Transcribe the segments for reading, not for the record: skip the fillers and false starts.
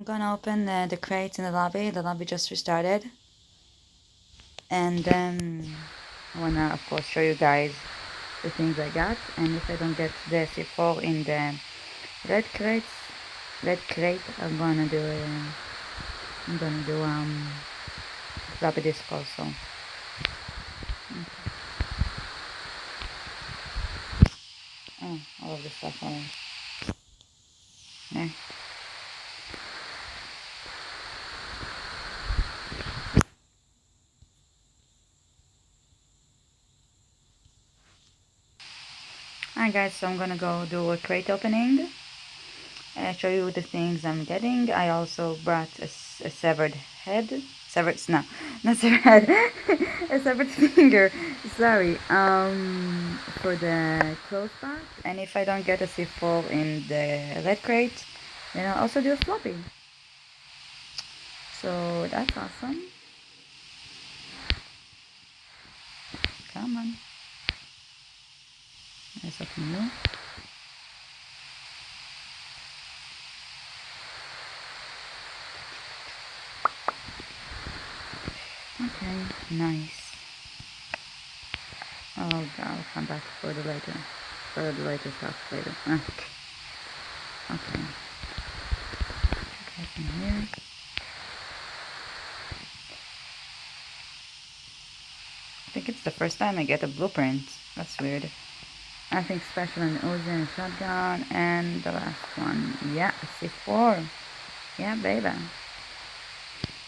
I'm gonna open the crates in the lobby. The lobby just restarted. And I wanna, of course, show you guys the things I got. And if I don't get the C4 in the red crates, red crate, I'm gonna do floppy disk also. Oh, all of the stuff on. Yeah. Alright guys, so I'm gonna go do a crate opening and show you the things I'm getting. I also brought a severed head. No, not severed head. A severed finger. Sorry. For the clothes box. And if I don't get a C4 in the red crate, then I'll also do a floppy. So that's awesome. Come on. There's something new. Okay, nice. Oh god, I'll come back for the later. For the later stuff later. Okay. Okay. Okay, from here. I think it's the first time I get a blueprint. That's weird. Nothing special in the Uzi and shotgun. And the last one. Yeah, a C4. Yeah, baby.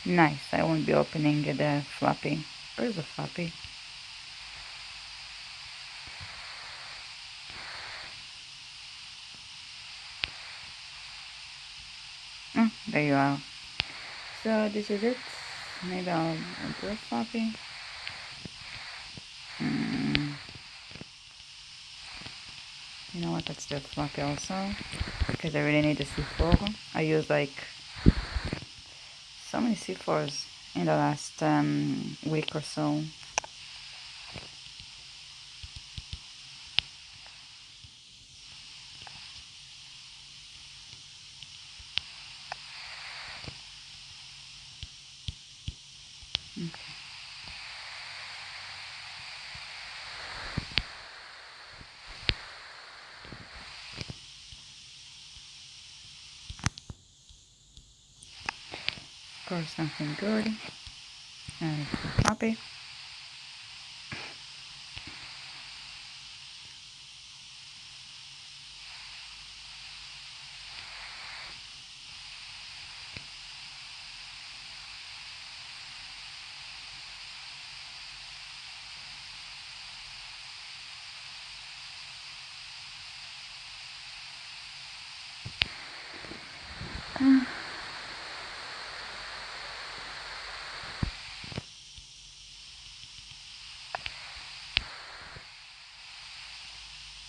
Nice. I won't be opening the floppy. Where's the floppy? Oh, there you are. So this is it. Maybe I'll do a floppy. You know what? Let's do a floppy also. Because I really need a C4. I used like so many C4s in the last week or so. Okay. Of course, nothing good. And floppy.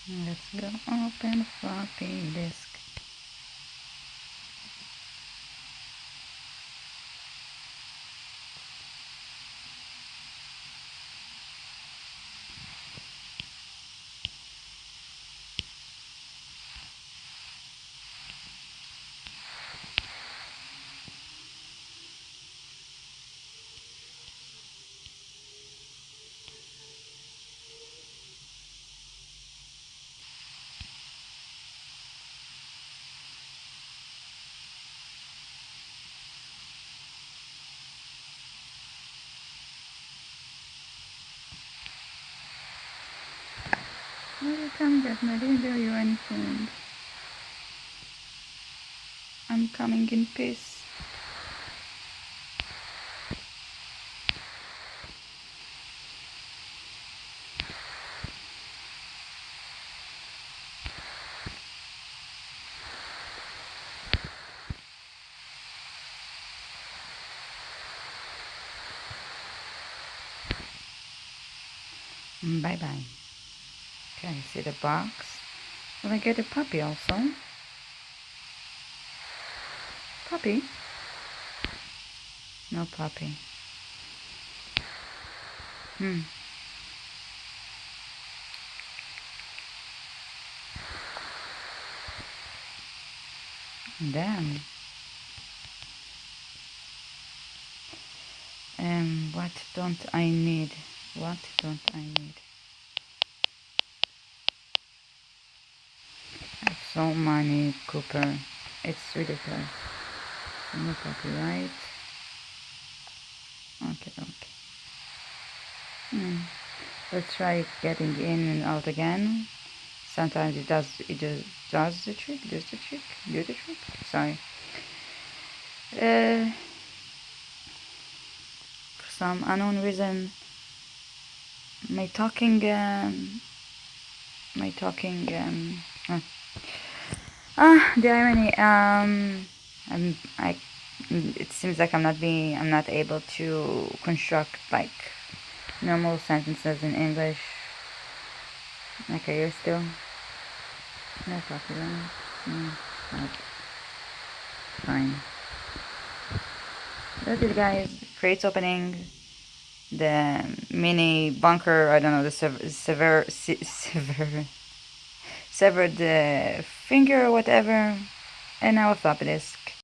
Let's go open floppy disk. Why you come get me? I didn't do you anything. I'm coming in peace. Bye bye. Okay, see the box. Will I get a puppy also? Puppy? No puppy. Damn. What don't I need? What don't I need? I have so many Cooper. It's ridiculous. No copyright. Okay, okay. Let's try getting in and out again. Sometimes it just does the trick, do the trick. Sorry. For some unknown reason, my talking, the irony. I. It seems like I'm not able to construct like normal sentences in English like I used to. No popular. Okay. Fine. That's it, guys. Crates opening. The mini bunker. I don't know. The severed finger or whatever. And now a floppy disk.